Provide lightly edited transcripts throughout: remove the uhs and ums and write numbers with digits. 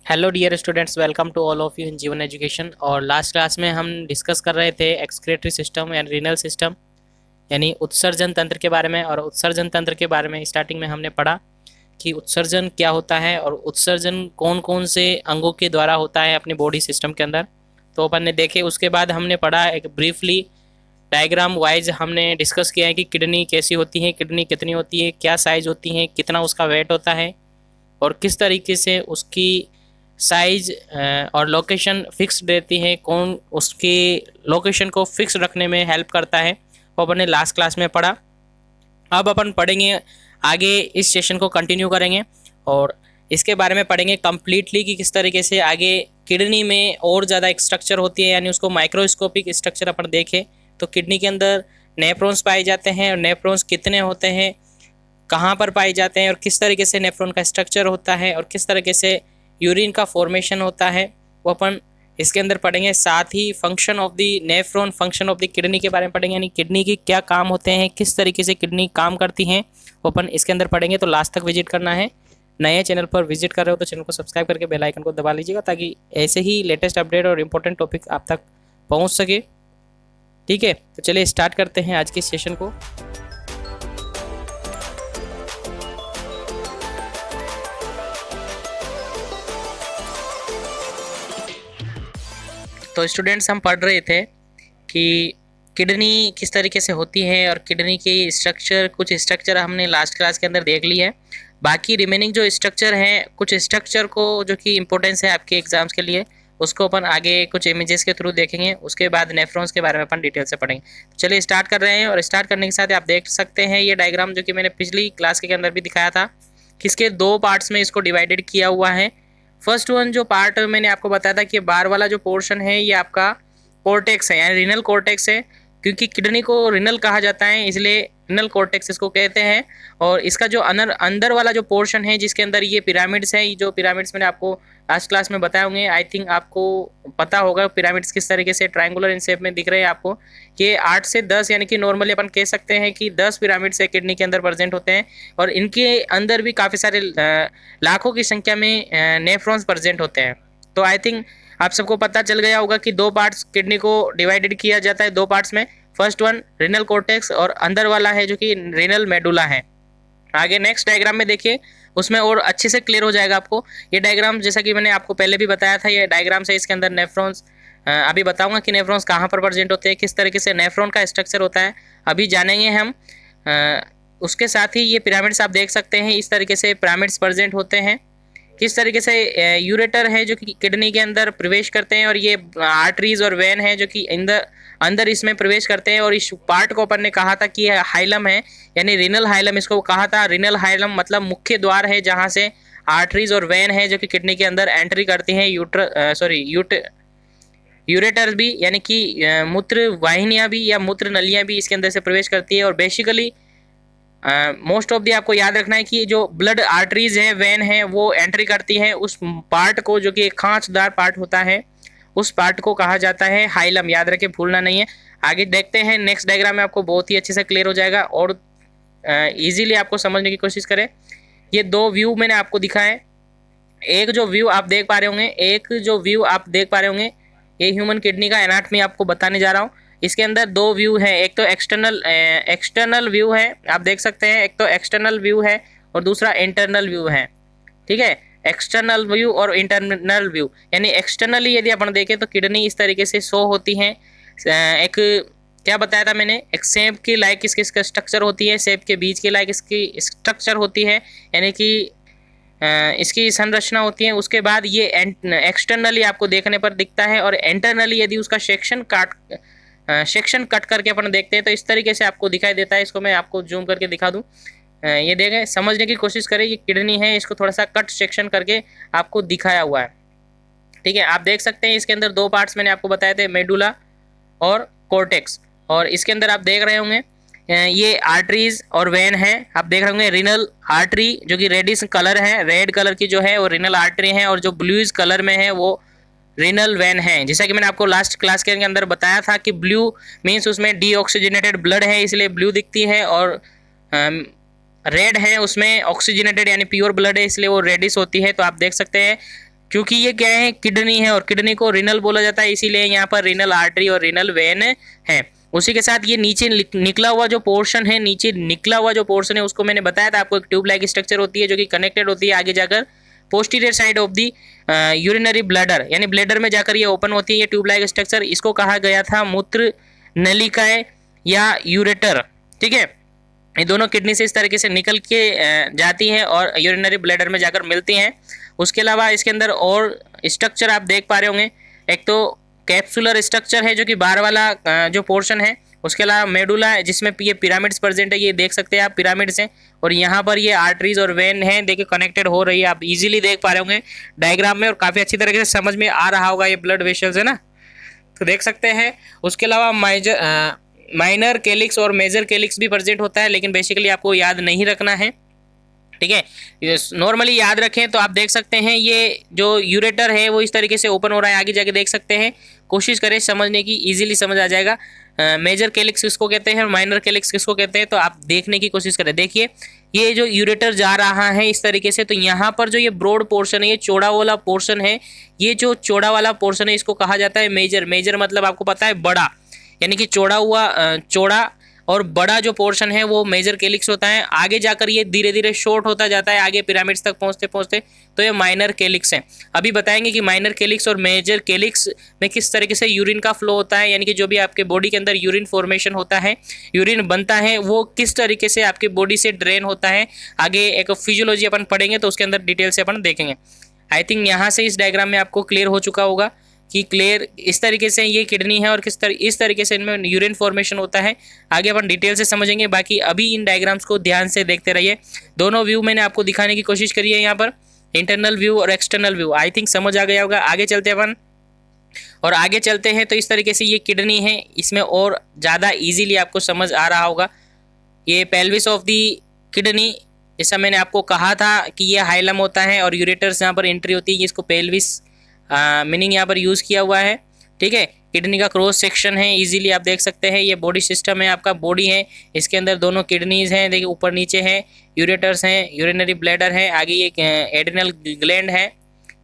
Hello dear students, welcome to all of you in Jeevan Education. और last class में हम discuss कर रहे थे एक्सक्रीटरी सिस्टम यानी रीनल सिस्टम यानी उत्सर्जन तंत्र के बारे में। और उत्सर्जन तंत्र के बारे में स्टार्टिंग में हमने पढ़ा कि उत्सर्जन क्या होता है और उत्सर्जन कौन कौन से अंगों के द्वारा होता है अपने बॉडी सिस्टम के अंदर, तो अपन ने देखे। उसके बाद हमने पढ़ा एक ब्रीफली डायग्राम वाइज हमने डिस्कस किया है कि किडनी कैसी होती है, किडनी कितनी होती है, क्या साइज होती है, कितना उसका वेट होता है और किस तरीके से उसकी साइज और लोकेशन फिक्स रहती है, कौन उसकी लोकेशन को फिक्स रखने में हेल्प करता है, वो अपन ने लास्ट क्लास में पढ़ा। अब अपन पढ़ेंगे आगे, इस सेशन को कंटिन्यू करेंगे और इसके बारे में पढ़ेंगे कम्प्लीटली कि किस तरीके से आगे किडनी में और ज़्यादा एक स्ट्रक्चर होती है, यानी उसको माइक्रोस्कोपिक स्ट्रक्चर अपन देखें तो किडनी के अंदर नेफ्रॉन्स पाए जाते हैं और नेफ्रॉन्स कितने होते हैं, कहाँ पर पाए जाते हैं और किस तरीके से नेफ्रॉन का स्ट्रक्चर होता है और किस तरीके से यूरिन का फॉर्मेशन होता है, वो अपन इसके अंदर पढ़ेंगे। साथ ही function of the nephron, function of the kidney के बारे में पढ़ेंगे, यानी किडनी के क्या काम होते हैं, किस तरीके से किडनी काम करती हैं, वो अपन इसके अंदर पढ़ेंगे। तो लास्ट तक विजिट करना है। नए चैनल पर विजिट कर रहे हो तो चैनल को सब्सक्राइब करके बेल आइकन को दबा लीजिएगा ताकि ऐसे ही लेटेस्ट अपडेट और इम्पोर्टेंट टॉपिक आप तक पहुँच सके। ठीक है, तो चलिए स्टार्ट करते हैं आज के सेशन को। तो स्टूडेंट्स, हम पढ़ रहे थे कि किडनी किस तरीके से होती है और किडनी की स्ट्रक्चर, कुछ स्ट्रक्चर हमने लास्ट क्लास के अंदर देख ली है। बाकी रिमेनिंग जो स्ट्रक्चर हैं, कुछ स्ट्रक्चर को जो कि इम्पोर्टेंस है आपके एग्जाम्स के लिए, उसको अपन आगे कुछ इमेजेस के थ्रू देखेंगे। उसके बाद नेफ्रॉन्स के बारे में अपन डिटेल से पढ़ेंगे। तो चलिए स्टार्ट कर रहे हैं। और स्टार्ट करने के साथ आप देख सकते हैं ये डायग्राम जो कि मैंने पिछली क्लास के अंदर भी दिखाया था, किसके दो पार्ट्स में इसको डिवाइडेड किया हुआ है। फर्स्ट वन जो पार्ट मैंने आपको बताया था कि बार वाला जो पोर्शन है ये आपका कॉर्टेक्स है, यानी रिनल कॉर्टेक्स है। क्योंकि किडनी को रिनल कहा जाता है इसलिए रिनल कॉर्टेक्स इसको कहते हैं। और इसका जो अंदर वाला जो पोर्शन है जिसके अंदर ये पिरामिड्स है, ये जो पिरामिड्स मैंने आपको लास्ट क्लास में बताए होंगे, आई थिंक आपको पता होगा पिरामिड्स किस तरीके से ट्रायंगुलर इन शेप में दिख रहे हैं आपको। कि 8 से 10 यानी कि नॉर्मली अपन कह सकते हैं कि 10 पिरामिड्स है किडनी के अंदर प्रेजेंट होते हैं। और इनके अंदर भी काफ़ी सारे लाखों की संख्या में नेफ्रॉन्स प्रेजेंट होते हैं। तो आई थिंक आप सबको पता चल गया होगा कि दो पार्ट्स किडनी को डिवाइडेड किया जाता है, दो पार्ट्स में। फर्स्ट वन रिनल कॉर्टेक्स और अंदर वाला है जो कि रिनल मेडुला है। आगे नेक्स्ट डायग्राम में देखिए, उसमें और अच्छे से क्लियर हो जाएगा आपको। ये डायग्राम जैसा कि मैंने आपको पहले भी बताया था, ये डायग्राम से इसके अंदर नेफ्रॉन्स अभी बताऊंगा कि नेफ्रॉन्स कहाँ पर प्रेजेंट होते हैं, किस तरीके से नेफ्रॉन का स्ट्रक्चर होता है, अभी जानेंगे हम। उसके साथ ही ये पिरामिड्स आप देख सकते हैं, इस तरीके से पिरामिड्स प्रेजेंट होते हैं। किस तरीके से यूरेटर है जो कि किडनी के अंदर प्रवेश करते हैं और ये आर्टरीज और वेन है जो कि अंदर इसमें प्रवेश करते हैं। और इस पार्ट को अपन ने कहा था कि यह हाइलम है, यानी रिनल हाइलम इसको कहा था। रिनल हाइलम मतलब मुख्य द्वार है जहाँ से आर्टरीज और वेन है जो कि किडनी के अंदर एंट्री करती हैं। यूरेटर भी यानी कि मूत्र वाहिनियाँ भी या मूत्र नलियाँ भी इसके अंदर से प्रवेश करती है। और बेसिकली मोस्ट ऑफ दी आपको याद रखना है कि जो ब्लड आर्टरीज है, वेन है, वो एंट्री करती है उस पार्ट को जो कि एक खांचदार पार्ट होता है, उस पार्ट को कहा जाता है हाइलम। याद रखें, भूलना नहीं है। आगे देखते हैं नेक्स्ट डायग्राम में, आपको बहुत ही अच्छे से क्लियर हो जाएगा और इजीली आपको समझने की कोशिश करें। ये दो व्यू मैंने आपको दिखाए। एक जो व्यू आप देख पा रहे होंगे, ये ह्यूमन किडनी का एनाटॉमी आपको बताने जा रहा हूँ। इसके अंदर दो व्यू है, एक तो एक्सटर्नल व्यू है, आप देख सकते हैं, एक तो एक्सटर्नल व्यू है और दूसरा इंटरनल व्यू है। ठीक है, एक्सटर्नल व्यू और इंटरनल व्यू। यानी एक्सटर्नली यदि अपन देखें तो किडनी इस तरीके से शो होती है। एक क्या बताया था मैंने, एक सेब की लाइक इसकी स्ट्रक्चर होती है, सेब के बीज की लाइक इसकी स्ट्रक्चर होती है, यानी कि इसकी संरचना होती है। उसके बाद ये एक्सटर्नली आपको देखने पर दिखता है और इंटरनली यदि उसका सेक्शन कट करके अपन देखते हैं तो इस तरीके से आपको दिखाई देता है। इसको मैं आपको जूम करके दिखा दूं, ये देखें, समझने की कोशिश करें। ये किडनी है, इसको थोड़ा सा कट सेक्शन करके आपको दिखाया हुआ है। ठीक है, आप देख सकते हैं इसके अंदर दो पार्ट्स मैंने आपको बताए थे, मेडुला और कॉर्टेक्स। और इसके अंदर आप देख रहे होंगे ये आर्टरीज और वेन है। आप देख रहे होंगे रिनल आर्टरी जो कि रेडिश कलर है, रेड कलर की जो है वो रिनल आर्टरी है, और जो ब्लूइश कलर में है वो रिनल वेन है। जैसा कि मैंने आपको लास्ट क्लास के अंदर बताया था कि ब्लू मीन्स उसमें डीऑक्सीजनेटेड ब्लड है इसलिए ब्लू दिखती है, और रेड है उसमें ऑक्सीजनेटेड यानी प्योर ब्लड है इसलिए वो रेडिश होती है। तो आप देख सकते हैं क्योंकि ये क्या है, किडनी है और किडनी को रिनल बोला जाता है, इसीलिए यहाँ पर रिनल आर्टरी और रिनल वेन है। उसी के साथ ये नीचे निकला हुआ जो पोर्शन है, नीचे निकला हुआ जो पोर्शन है उसको मैंने बताया था आपको, एक ट्यूब लाइक स्ट्रक्चर होती है जो कि कनेक्टेड होती है आगे जाकर posterior side of the urinary bladder, यानी ब्लैडर में जाकर ये ओपन होती है ये ट्यूब लाइक स्ट्रक्चर। इसको कहा गया था मूत्र नलिकाएं या यूरेटर। ठीक है, ये दोनों किडनी से इस तरीके से निकल के जाती हैं और यूरिनरी ब्लैडर में जाकर मिलती हैं। उसके अलावा इसके अंदर और स्ट्रक्चर आप देख पा रहे होंगे, एक तो कैप्सुलर स्ट्रक्चर है जो कि बाहर वाला जो पोर्शन है, उसके अलावा मेडुला है जिसमें ये पिरामिड्स प्रेजेंट है, ये देख सकते हैं आप पिरामिड्स हैं, और यहाँ पर ये आर्टरीज और वेन है देखिए कनेक्टेड हो रही है, आप इजीली देख पा रहे होंगे डायग्राम में और काफ़ी अच्छी तरीके से समझ में आ रहा होगा, ये ब्लड वेसल्स है ना, तो देख सकते हैं। उसके अलावा माइनर कैलिक्स और मेजर कैलिक्स भी प्रेजेंट होता है, लेकिन बेसिकली आपको याद नहीं रखना है। ठीक है, नॉर्मली याद रखें तो आप देख सकते हैं ये जो यूरेटर है वो इस तरीके से ओपन हो रहा है, आगे जाके देख सकते हैं, कोशिश करें समझने की, इजीली समझ आ जाएगा। मेजर कैलिक्स किसको कहते हैं और माइनर कैलिक्स किसको कहते हैं, तो आप देखने की कोशिश करें। देखिए ये जो यूरेटर जा रहा है इस तरीके से, तो यहाँ पर जो ये ब्रॉड पोर्शन है, ये चौड़ा वाला पोर्शन है, ये जो चौड़ा वाला पोर्शन है इसको कहा जाता है मेजर। मेजर मतलब आपको पता है बड़ा, यानी कि चौड़ा हुआ चौड़ा और बड़ा जो पोर्शन है वो मेजर कैलिक्स होता है। आगे जाकर ये धीरे धीरे शॉर्ट होता जाता है आगे पिरामिड्स तक पहुंचते पहुंचते, तो ये माइनर कैलिक्स हैं। अभी बताएंगे कि माइनर कैलिक्स और मेजर कैलिक्स में किस तरीके से यूरिन का फ्लो होता है, यानी कि जो भी आपके बॉडी के अंदर यूरिन फॉर्मेशन होता है, यूरिन बनता है, वो किस तरीके से आपकी बॉडी से ड्रेन होता है। आगे एक फिजियोलॉजी अपन पढ़ेंगे तो उसके अंदर डिटेल से अपन देखेंगे। आई थिंक यहाँ से इस डायग्राम में आपको क्लियर हो चुका होगा कि क्लियर इस तरीके से ये किडनी है और इस तरीके से इनमें यूरिन फॉर्मेशन होता है। आगे अपन डिटेल से समझेंगे, बाकी अभी इन डायग्राम्स को ध्यान से देखते रहिए। दोनों व्यू मैंने आपको दिखाने की कोशिश करी है यहाँ पर, इंटरनल व्यू और एक्सटर्नल व्यू। आई थिंक समझ आ गया होगा। आगे चलते हैं अपन, और आगे चलते हैं तो इस तरीके से ये किडनी है, इसमें और ज़्यादा ईजीली आपको समझ आ रहा होगा। ये पेल्विस ऑफ दी किडनी, जैसा मैंने आपको कहा था कि ये हाइलम होता है और यूरेटर्स यहाँ पर एंट्री होती है, इसको पेल्विस मीनिंग यहाँ पर यूज़ किया हुआ है। ठीक है, किडनी का क्रॉस सेक्शन है, इजीली आप देख सकते हैं। ये बॉडी सिस्टम है, आपका बॉडी है, इसके अंदर दोनों किडनीज हैं, देखिए ऊपर नीचे है, यूरेटर्स हैं, यूरिनरी ब्लैडर है, आगे ये एड्रिनल ग्लैंड है।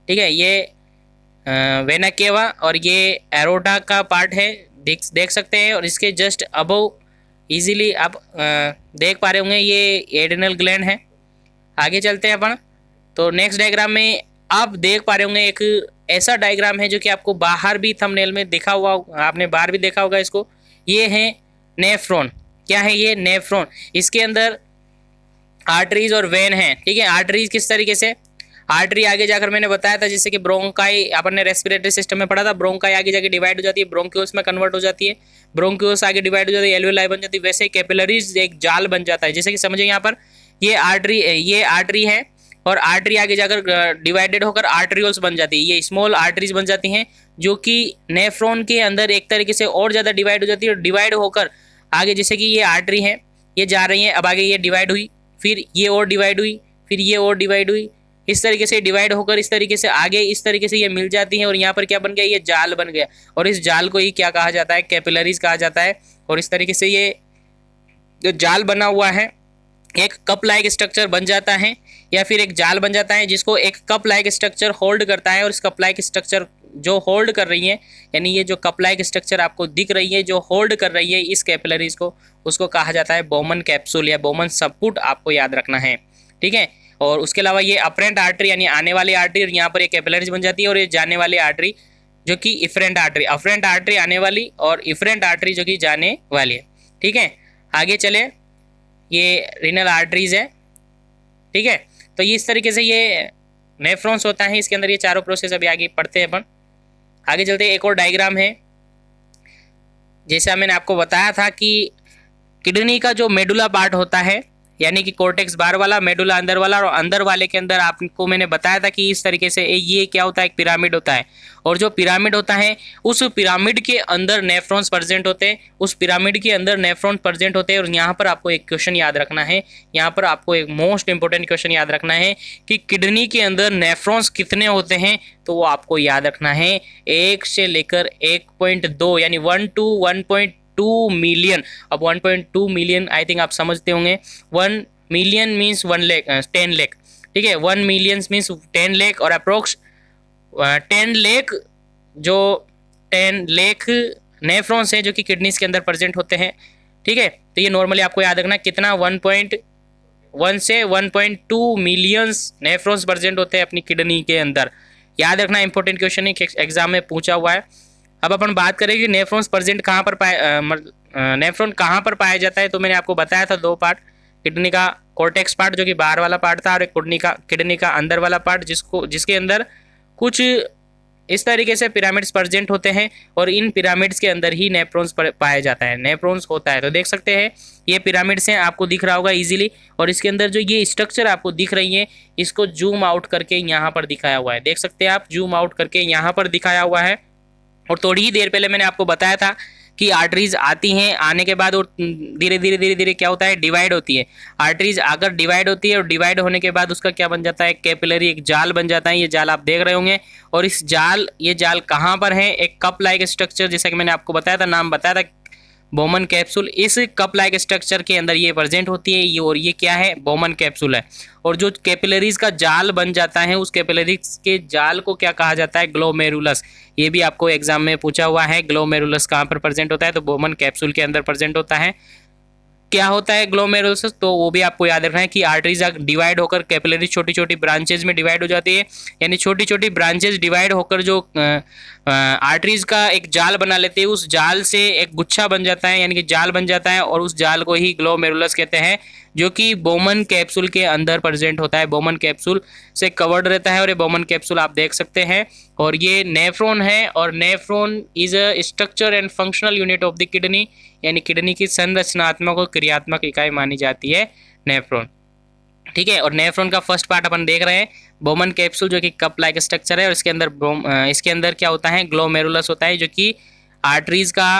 ठीक है, ये वेना केवा और ये एरोटा का पार्ट है, देख सकते हैं, और इसके जस्ट अबव इजीली आप देख पा रहे होंगे ये एड्रिनल ग्लैंड है। आगे चलते हैं अपन, तो नेक्स्ट डायग्राम में आप देख पा रहे होंगे एक ऐसा डायग्राम है जो कि आपको बाहर भी थंबनेल में देखा हुआ, आपने बाहर भी देखा होगा इसको। ये है नेफ्रॉन। क्या है ये? नेफ्रॉन। इसके अंदर आर्टरीज और वेन है। ठीक है, आर्टरीज किस तरीके से, आर्टरी आगे जाकर मैंने बताया था जैसे कि ब्रोंकाई अपन ने रेस्पिरेटरी सिस्टम में पढ़ा था, ब्रोंकाई आगे जाके डिवाइड हो जाती है, ब्रोंक्यूल्स में कन्वर्ट हो जाती है, ब्रोंक्यूल्स आगे डिवाइड हो जाती है, एल्वियोलाई बन जाती है, वैसे कैपिलरीज एक जाल बन जाता है। जैसे कि समझिए यहाँ पर ये आर्टरी है और आर्टरी आगे जाकर डिवाइडेड होकर आर्टरियोल्स बन जाती है, ये स्मॉल आर्टरीज बन जाती हैं जो कि नेफ्रॉन के अंदर एक तरीके से और ज़्यादा डिवाइड हो जाती है, और डिवाइड होकर आगे जैसे कि ये आर्टरी है, ये जा रही है, अब आगे ये डिवाइड हुई, फिर ये और डिवाइड हुई, फिर ये और डिवाइड हुई, इस तरीके से डिवाइड होकर इस तरीके से आगे इस तरीके से ये मिल जाती हैं, और यहाँ पर क्या बन गया, ये जाल बन गया, और इस जाल को ही क्या कहा जाता है, कैपिलरीज कहा जाता है। और इस तरीके से ये जो जाल बना हुआ है एक कप लाइक स्ट्रक्चर बन जाता है, या फिर एक जाल बन जाता है जिसको एक कप लाइक स्ट्रक्चर होल्ड करता है, और इस कप लाइक स्ट्रक्चर जो होल्ड कर रही है, यानी ये जो कप लाइक स्ट्रक्चर आपको दिख रही है जो होल्ड कर रही है इस कैपिलरीज को, उसको कहा जाता है बोमन कैप्सूल या बोमन सबपुट, आपको याद रखना है। ठीक है, और उसके अलावा ये अपरेंट आर्टरी यानी आने वाली आर्टरी, और यहाँ पर एक कैपिलरीज बन जाती है, और ये जाने वाली आर्टरी जो कि इफरेंट आर्टरी, अफरेंट आर्टरी आने वाली और इफरेंट आर्टरी जो कि जाने वाली है। ठीक है, आगे चले, ये रीनल आर्टरीज है। ठीक है, तो ये इस तरीके से ये नेफ्रॉन्स होता है, इसके अंदर ये चारों प्रोसेस अभी आगे पढ़ते हैं अपन। आगे चलते हैं, एक और डायग्राम है, जैसा मैंने आपको बताया था कि किडनी का जो मेडुला पार्ट होता है, यानी कि कोर्टेक्स बाहर वाला, मेडुला अंदर वाला, और अंदर वाले के अंदर आपको मैंने बताया था कि इस तरीके से ये क्या होता है, एक पिरामिड होता है, और जो पिरामिड होता है उस पिरामिड के अंदर नेफ्रॉन्स प्रेजेंट होते हैं, उस पिरामिड के अंदर नेफ्रॉन प्रेजेंट होते हैं। और यहाँ पर आपको एक क्वेश्चन याद रखना है, यहाँ पर आपको एक मोस्ट इंपॉर्टेंट क्वेश्चन याद रखना है कि किडनी के अंदर नेफ्रॉन्स कितने होते हैं, तो वो आपको याद रखना है 1 से लेकर 1.2 यानी 1 to 1.2 मिलियन। अब 1.2 मिलियन आई थिंक आप समझते होंगे, 1 मिलियन मीन्स 10 लाख। ठीक है, 1 मिलियन मीन्स 10 लाख, और अप्रोक्स 10 लाख जो 10 लाख नेफ्रॉन्स हैं जो कि किडनीज के अंदर प्रेजेंट होते हैं। ठीक है, तो ये नॉर्मली आपको याद रखना कितना 1.1 से 1.2 मिलियंस नेफ्रॉन्स प्रेजेंट होते हैं अपनी किडनी के अंदर। याद रखना, इंपॉर्टेंट क्वेश्चन है, एग्जाम में पूछा हुआ है। अब अपन बात करें कि नेफ्रॉन्स प्रेजेंट कहाँ पर नेफ्रॉन कहाँ पर पाया जाता है। तो मैंने आपको बताया था 2 पार्ट, किडनी का कॉर्टेक्स पार्ट जो कि बाहर वाला पार्ट था, और एक किडनी का अंदर वाला पार्ट जिसके अंदर कुछ इस तरीके से पिरामिड्स प्रेजेंट होते हैं, और इन पिरामिड्स के अंदर ही नेफ्रॉन्स पाया जाता है, नेफ्रॉन्स होता है। तो देख सकते हैं ये पिरामिड्स हैं, आपको दिख रहा होगा इजीली, और इसके अंदर जो ये स्ट्रक्चर आपको दिख रही है इसको जूम आउट करके यहाँ पर दिखाया हुआ है। देख सकते हैं आप, जूम आउट करके यहाँ पर दिखाया हुआ है। और थोड़ी ही देर पहले मैंने आपको बताया था कि आर्टरीज आती हैं, आने के बाद और धीरे धीरे क्या होता है, डिवाइड होती है। आर्टरीज आकर डिवाइड होती है, और डिवाइड होने के बाद उसका क्या बन जाता है, कैपिलरी, एक जाल बन जाता है। ये जाल आप देख रहे होंगे, और ये जाल कहाँ पर है, एक कप लाइक स्ट्रक्चर, जैसा कि मैंने आपको बताया था, नाम बताया था बोमन कैप्सूल। इस कप लाइक स्ट्रक्चर के अंदर ये प्रेजेंट होती है ये, और ये क्या है, बोमन कैप्सूल है। और जो कैपिलरीज का जाल बन जाता है, उस कैपिलरीज के जाल को क्या कहा जाता है, ग्लोमेरुलस। ये भी आपको एग्जाम में पूछा हुआ है, ग्लोमेरुलस कहाँ पर प्रेजेंट होता है, तो बोमन कैप्सूल के अंदर प्रेजेंट होता है। क्या होता है ग्लोमेरुलस, तो वो भी आपको याद रखना है कि आर्टरीज डिवाइड होकर कैपिलरी छोटी छोटी ब्रांचेज में डिवाइड हो जाती है, यानी छोटी छोटी ब्रांचेज डिवाइड होकर जो आर्टरीज का एक जाल बना लेते हैं, उस जाल से एक गुच्छा बन जाता है, यानी कि जाल बन जाता है, और उस जाल को ही ग्लोमेरुलस कहते हैं, जो कि बोमन कैप्सूल के अंदर प्रेजेंट होता है, बोमन कैप्सूल से कवर्ड रहता है। और ये बोमन कैप्सूल आप देख सकते हैं, और ये नेफ्रॉन है, और nephron is a structure and functional unit of the kidney, यानी किडनी की संरचनात्मक और क्रियात्मक इकाई मानी जाती है नेफ्रॉन। ठीक है, और नेफ्रॉन का फर्स्ट पार्ट अपन देख रहे हैं, बोमन कैप्सूल जो कि कप लाइक स्ट्रक्चर है, और इसके अंदर क्या होता है, ग्लोमेरुलस होता है, जो कि आर्टरीज का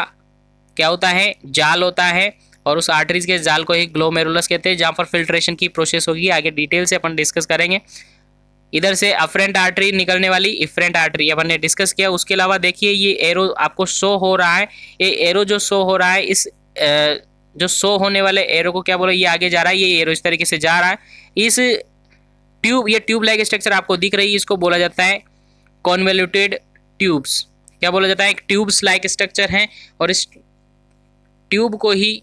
क्या होता है, जाल होता है, और उस आर्टरीज के जाल को ही ग्लोमेरुलस कहते हैं, जहाँ पर फिल्ट्रेशन की प्रोसेस होगी, आगे डिटेल से अपन डिस्कस करेंगे। इधर से अफरेंट आर्टरी निकलने वाली इफरेंट आर्टरी अपन ने डिस्कस किया। उसके अलावा देखिए ये एरो आपको शो हो रहा है, ये एरो जो शो हो रहा है, इस जो शो होने वाले एरो को क्या बोला, ये आगे जा रहा है, ये एरो इस तरीके से जा रहा है। इस ये ट्यूब लाइक स्ट्रक्चर आपको दिख रही है, इसको बोला जाता है कॉन्वोल्यूटेड ट्यूब्स। क्या बोला जाता है, एक ट्यूब्स लाइक स्ट्रक्चर है, और इस ट्यूब को ही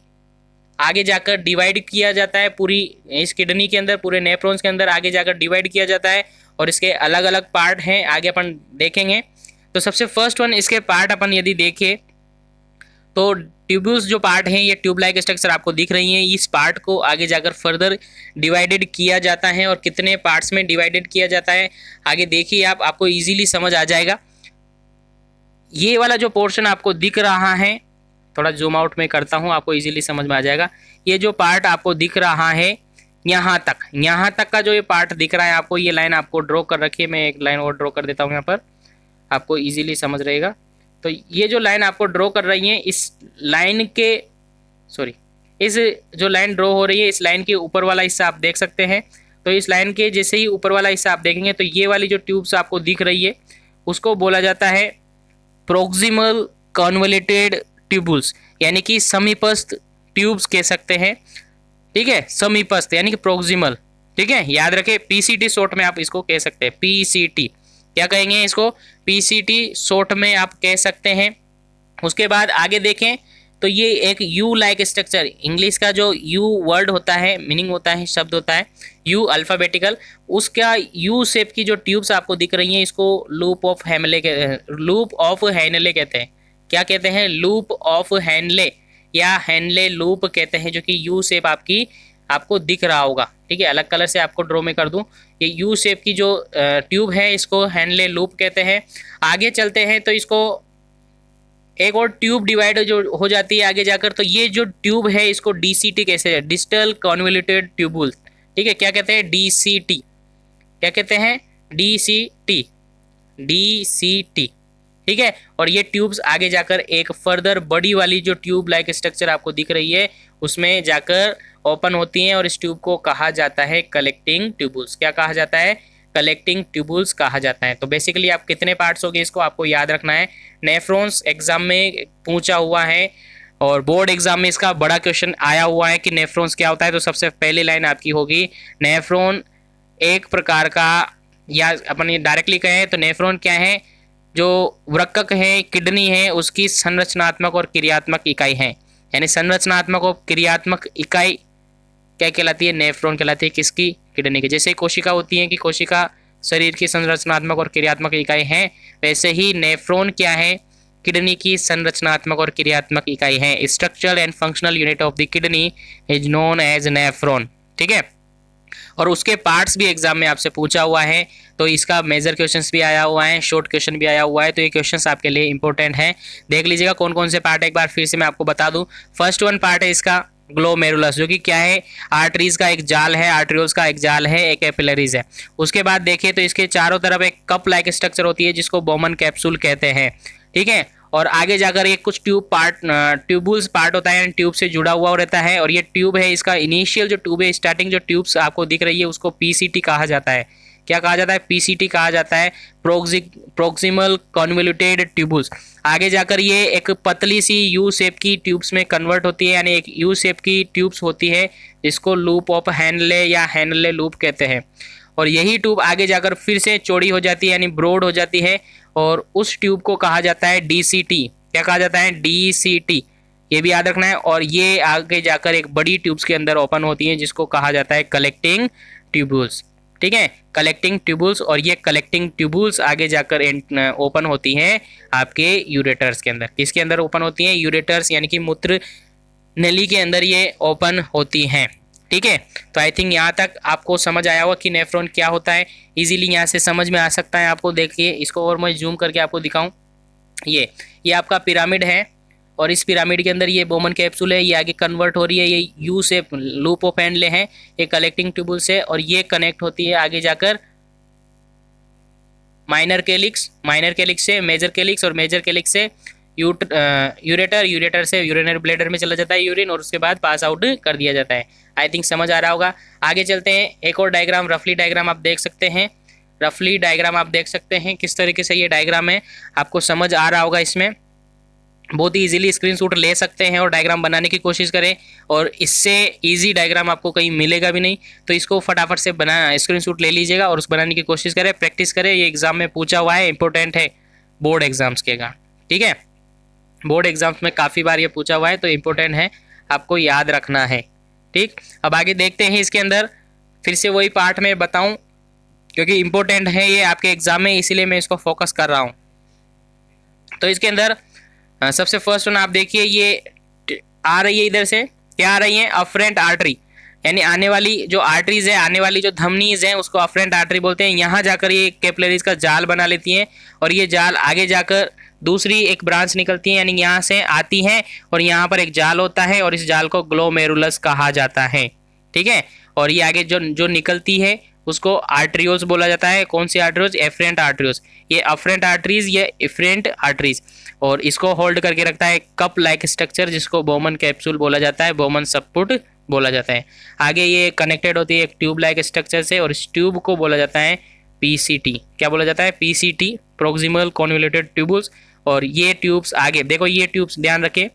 आगे जाकर डिवाइड किया जाता है, पूरी इस किडनी के अंदर, पूरे नेफ्रॉन्स के अंदर आगे जाकर डिवाइड किया जाता है, और इसके अलग अलग पार्ट हैं, आगे अपन देखेंगे। तो सबसे फर्स्ट वन, इसके पार्ट अपन यदि देखें तो ट्यूब्यूल्स जो पार्ट हैं, ये ट्यूब लाइक स्ट्रक्चर आपको दिख रही हैं, इस पार्ट को आगे जाकर फर्दर डिवाइडेड किया जाता है, और कितने पार्ट्स में डिवाइडेड किया जाता है आगे देखिए आपको इजीली समझ आ जाएगा। ये वाला जो पोर्शन आपको दिख रहा है, थोड़ा जूम आउट में करता हूँ, आपको इजीली समझ में आ जाएगा। ये जो पार्ट आपको दिख रहा है यहाँ तक का जो ये पार्ट दिख रहा है आपको, ये लाइन आपको ड्रॉ कर रखी है, मैं एक लाइन और ड्रॉ कर देता हूँ यहाँ पर, आपको इजीली समझ रहेगा। तो ये जो लाइन आपको ड्रॉ कर रही है, इस जो लाइन ड्रॉ हो रही है, इस लाइन के ऊपर वाला हिस्सा आप देख सकते हैं। तो इस लाइन के जैसे ही ऊपर वाला हिस्सा आप देखेंगे, तो ये वाली जो ट्यूब्स आपको दिख रही है, उसको बोला जाता है प्रोक्सिमल कॉन्वोल्यूटेड ट्यूबुल्स, यानी कि समीपस्थ ट्यूब्स कह सकते हैं। ठीक है, समीपस्थ यानी कि प्रोक्सिमल। ठीक है, याद रखें, पीसीटी शॉर्ट में आप इसको कह सकते हैं, पीसीटी क्या कहेंगे इसको, पीसीटी शॉर्ट में आप कह सकते हैं। उसके बाद आगे देखें तो ये एक यू लाइक स्ट्रक्चर, इंग्लिश का जो यू वर्ड होता है, मीनिंग होता है, शब्द होता है यू अल्फाबेटिकल, उसका यू शेप की जो ट्यूब्स आपको दिख रही हैं, इसको लूप ऑफ हैनले कहते हैं। क्या कहते हैं, लूप ऑफ हैनले या हैनले लूप कहते हैं, जो कि यू शेप आपको दिख रहा होगा। ठीक है, अलग कलर से आपको ड्रॉ में कर दूं, ये यू शेप की जो ट्यूब है, इसको हैनले लूप कहते हैं। आगे चलते हैं तो इसको एक और ट्यूब डिवाइड जो हो जाती है आगे जाकर, तो ये जो ट्यूब है इसको डीसीटी कैसे है, डिस्टल कॉन्वोल्यूटेड ट्यूबुल। ठीक है, क्या कहते हैं, डीसीटी, क्या कहते हैं, डीसीटी। ठीक है, और ये ट्यूब्स आगे जाकर एक फर्दर बड़ी वाली जो ट्यूब लाइक स्ट्रक्चर आपको दिख रही है, उसमें जाकर ओपन होती हैं, और इस ट्यूब को कहा जाता है कलेक्टिंग ट्यूबुल्स। क्या कहा जाता है, कलेक्टिंग ट्यूबुल्स कहा जाता है। तो बेसिकली आप कितने पार्ट्स हो गए, इसको आपको याद रखना है। नेफ्रॉन्स एग्जाम में पूछा हुआ है, और बोर्ड एग्जाम में इसका बड़ा क्वेश्चन आया हुआ है कि नेफ्रॉन्स क्या होता है। तो सबसे पहली लाइन आपकी होगी, नेफ्रॉन एक प्रकार का या अपन ये डायरेक्टली कहें तो नेफ्रॉन क्या है, जो वृक्क है, किडनी है, उसकी संरचनात्मक और क्रियात्मक इकाई है। यानी संरचनात्मक और क्रियात्मक इकाई क्या कहलाती है, नेफ्रॉन कहलाती है। किसकी, किडनी की। जैसे कोशिका होती है कि कोशिका शरीर की संरचनात्मक और क्रियात्मक इकाई है, वैसे ही नेफ्रॉन क्या है, किडनी की संरचनात्मक और क्रियात्मक इकाई है। Structural and functional unit of the kidney is known as nephron. ठीक है, और उसके पार्ट्स भी एग्जाम में आपसे पूछा हुआ है, तो इसका मेजर क्वेश्चंस भी आया हुआ है, शॉर्ट क्वेश्चन भी आया हुआ है, तो ये क्वेश्चंस आपके लिए इंपॉर्टेंट है। देख लीजिएगा कौन कौन से पार्ट है, एक बार फिर से मैं आपको बता दूं। फर्स्ट वन पार्ट है इसका ग्लोमेरुलस, जो कि क्या है, आर्टरीज का एक जाल है, आर्टरियोल्स का एक जाल है, एक कैपिलरीज है। उसके बाद देखिए तो इसके चारों तरफ एक कप लाइक स्ट्रक्चर होती है जिसको बोमन कैप्सूल कहते हैं। ठीक है, और आगे जाकर ये कुछ ट्यूबुल्स पार्ट होता है, ट्यूब से जुड़ा हुआ रहता है। और ये ट्यूब है, इसका इनिशियल जो ट्यूब है, स्टार्टिंग जो ट्यूब्स आपको दिख रही है, उसको पीसीटी कहा जाता है। क्या कहा जाता है, पीसीटी कहा जाता है, प्रोक्सिमल कॉन्वोल्यूटेड ट्यूबुल्स। आगे जाकर ये एक पतली सी यू शेप की ट्यूब्स में कन्वर्ट होती है, यानी एक यू शेप की ट्यूब्स होती है जिसको लूप ऑफ हेनले या हेनले लूप कहते हैं। और यही ट्यूब आगे जाकर फिर से चौड़ी हो जाती है, यानी ब्रॉड हो जाती है, और उस ट्यूब को कहा जाता है डीसीटी। क्या कहा जाता है, डीसीटी, ये भी याद रखना है। और ये आगे जाकर एक बड़ी ट्यूब्स के अंदर ओपन होती है जिसको कहा जाता है कलेक्टिंग ट्यूबुल्स। ठीक है, कलेक्टिंग ट्यूबुल्स। और ये कलेक्टिंग ट्यूबुल्स आगे जाकर ओपन होती हैं आपके यूरेटर्स के अंदर। किसके अंदर ओपन होती हैं, यूरेटर्स, यानी कि मूत्र नली के अंदर ये ओपन होती हैं। ठीक है, तो आई थिंक यहाँ तक आपको समझ आया होगा कि नेफ्रॉन क्या होता है। इजीली यहाँ से समझ में आ सकता है आपको। देखिए इसको और मैं जूम करके आपको दिखाऊं, ये आपका पिरामिड है, और इस पिरामिड के अंदर ये बोमन कैप्सूल है, ये आगे कन्वर्ट हो रही है, ये यू से लूप ऑफ हेनले है, ये कलेक्टिंग ट्यूबुल से, और ये कनेक्ट होती है आगे जाकर माइनर कैलिक्स से मेजर कैलिक्स, और मेजर कैलिक्स से यूरेटर से यूरिनरी ब्लैडर में चला जाता है यूरिन, और उसके बाद पास आउट कर दिया जाता है। आई थिंक समझ आ रहा होगा। आगे चलते हैं, एक और डायग्राम, रफली डायग्राम आप देख सकते हैं। रफली डायग्राम आप देख सकते हैं किस तरीके से ये डायग्राम है, आपको समझ आ रहा होगा। इसमें बहुत ही इजीली स्क्रीनशॉट ले सकते हैं और डायग्राम बनाने की कोशिश करें, और इससे इजी डायग्राम आपको कहीं मिलेगा भी नहीं, तो इसको फटाफट से स्क्रीनशॉट ले लीजिएगा और उस बनाने की कोशिश करें, प्रैक्टिस करें। ये एग्जाम में पूछा हुआ है, इंपॉर्टेंट है बोर्ड एग्जाम्स के का। ठीक है, बोर्ड एग्जाम्स में काफ़ी बार ये पूछा हुआ है, तो इंपॉर्टेंट है, आपको याद रखना है। ठीक, अब आगे देखते हैं इसके अंदर। फिर से वही पार्ट में बताऊं क्योंकि इंपॉर्टेंट है ये आपके एग्जाम में, इसीलिए मैं इसको फोकस कर रहा हूं। तो इसके अंदर सबसे फर्स्ट वन आप देखिए, ये आ रही है इधर से, क्या आ रही है, अफरेंट आर्टरी, यानी आने वाली जो आर्टरीज है, आने वाली जो धमनीज है, उसको अफरेंट आर्टरी बोलते हैं। यहाँ जाकर ये कैपिलरीज का जाल बना लेती हैं, और ये जाल आगे जाकर दूसरी एक ब्रांच निकलती है, यानी यहाँ से आती है, और यहाँ पर एक जाल होता है, और इस जाल को ग्लोमेरुलस कहा जाता है। ठीक है, और ये आगे जो जो निकलती है उसको आर्टरियोल्स बोला जाता है। कौन सी आर्टरियोल्स, एफरेंट आर्टरियोल्स। ये अफरेंट आर्टरीज, ये एफरेंट आर्टरीज, और इसको होल्ड करके रखता है कप लाइक स्ट्रक्चर जिसको बोमन कैप्सूल बोला जाता है, बोमन सबपुट बोला जाता है। आगे ये कनेक्टेड होती है एक ट्यूब लाइक स्ट्रक्चर से, और इस ट्यूब को बोला जाता है पीसीटी। क्या बोला जाता है, पीसीटी, प्रोक्सिमल कॉन्वोल्यूटेड ट्यूबुल्स। और ये ट्यूब्स आगे देखो, ये ट्यूब्स ध्यान रखें,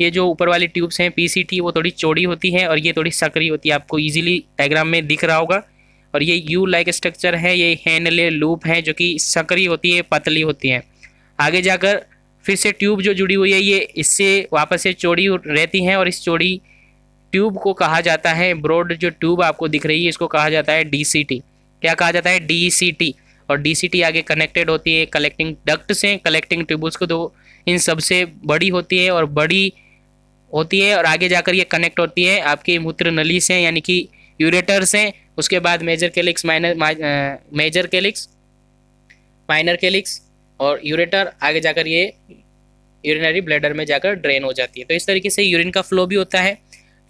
ये जो ऊपर वाली ट्यूब्स हैं पीसीटी, वो थोड़ी चौड़ी होती है, और ये थोड़ी सकरी होती है, आपको इजीली डायग्राम में दिख रहा होगा। और ये यू लाइक स्ट्रक्चर है, ये हेनले लूप है जो कि सकरी होती है, पतली होती है। आगे जाकर फिर से ट्यूब जो जुड़ी हुई है, ये इससे वापस से चौड़ी रहती हैं, और इस चौड़ी ट्यूब को कहा जाता है, ब्रॉड जो ट्यूब आपको दिख रही है इसको कहा जाता है डीसीटी। क्या कहा जाता है, डीसीटी। और डीसीटी आगे कनेक्टेड होती है कलेक्टिंग डक्ट से, कलेक्टिंग ट्यूबुल्स को, तो इन सबसे बड़ी होती है, और बड़ी होती है, और आगे जाकर ये कनेक्ट होती है आपकी मूत्र नली से, यानी कि यूरेटर से। उसके बाद मेजर कैलिक्स, माइनर कैलिक्स और यूरेटर, आगे जाकर ये यूरिनरी ब्लैडर में जाकर ड्रेन हो जाती है। तो इस तरीके से यूरिन का फ्लो भी होता है।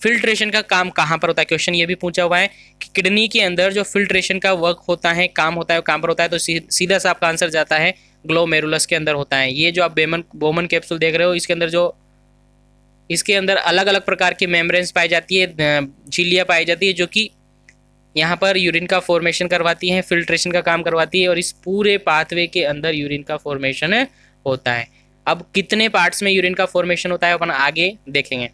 फिल्ट्रेशन का काम कहाँ पर होता है, क्वेश्चन ये भी पूछा हुआ है कि किडनी के अंदर जो फिल्ट्रेशन का वर्क होता है, काम होता है, कहाँ पर होता है, तो सीधा सा आपका आंसर जाता है ग्लोमेरुलस के अंदर होता है। ये जो आप बोमन कैप्सूल देख रहे हो, इसके अंदर अलग अलग प्रकार की मेम्ब्रेन्स पाई जाती है, झिल्लियाँ पाई जाती है, जो कि यहाँ पर यूरिन का फॉर्मेशन करवाती हैं, फिल्ट्रेशन का काम करवाती है, और इस पूरे पाथवे के अंदर यूरिन का फॉर्मेशन होता है। अब कितने पार्ट्स में यूरिन का फॉर्मेशन होता है अपन आगे देखेंगे।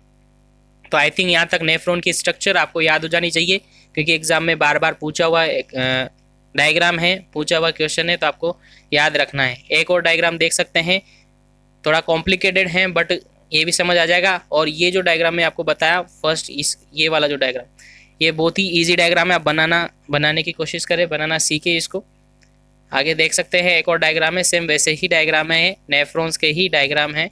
तो आई थिंक यहाँ तक नेफ्रॉन की स्ट्रक्चर आपको याद हो जानी चाहिए, क्योंकि एग्जाम में बार बार पूछा हुआ है डायग्राम है, पूछा हुआ क्वेश्चन है तो आपको याद रखना है। एक और डायग्राम देख सकते हैं, थोड़ा कॉम्प्लिकेटेड है बट ये भी समझ आ जाएगा। और ये जो डायग्राम मैं आपको बताया फर्स्ट, ये वाला जो डायग्राम, ये बहुत ही इजी डायग्राम है। आप बनाने की कोशिश करें, बनाना सीखे इसको। आगे देख सकते हैं एक और डायग्राम है, सेम वैसे ही डायग्राम है, नेफ्रॉन्स के ही डायग्राम है।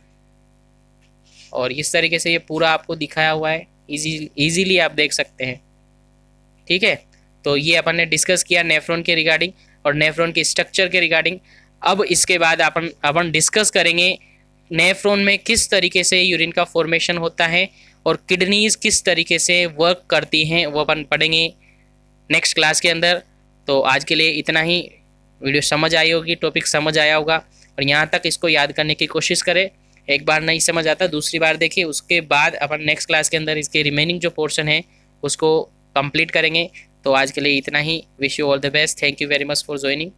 और इस तरीके से ये पूरा आपको दिखाया हुआ है, इजीली आप देख सकते हैं। ठीक है, तो ये अपन ने डिस्कस किया नेफ्रॉन के रिगार्डिंग और नेफ्रॉन के स्ट्रक्चर के रिगार्डिंग। अब इसके बाद अपन डिस्कस करेंगे नेफ्रॉन में किस तरीके से यूरिन का फॉर्मेशन होता है और किडनीज किस तरीके से वर्क करती हैं, वो अपन पढ़ेंगे नेक्स्ट क्लास के अंदर। तो आज के लिए इतना ही। वीडियो समझ आई होगी, टॉपिक समझ आया होगा, और यहाँ तक इसको याद करने की कोशिश करें। एक बार नहीं समझ आता दूसरी बार देखिए, उसके बाद अपन नेक्स्ट क्लास के अंदर इसके रिमेनिंग जो पोर्शन है उसको कंप्लीट करेंगे। तो आज के लिए इतना ही। Wish you all the best. Thank you very much for joining.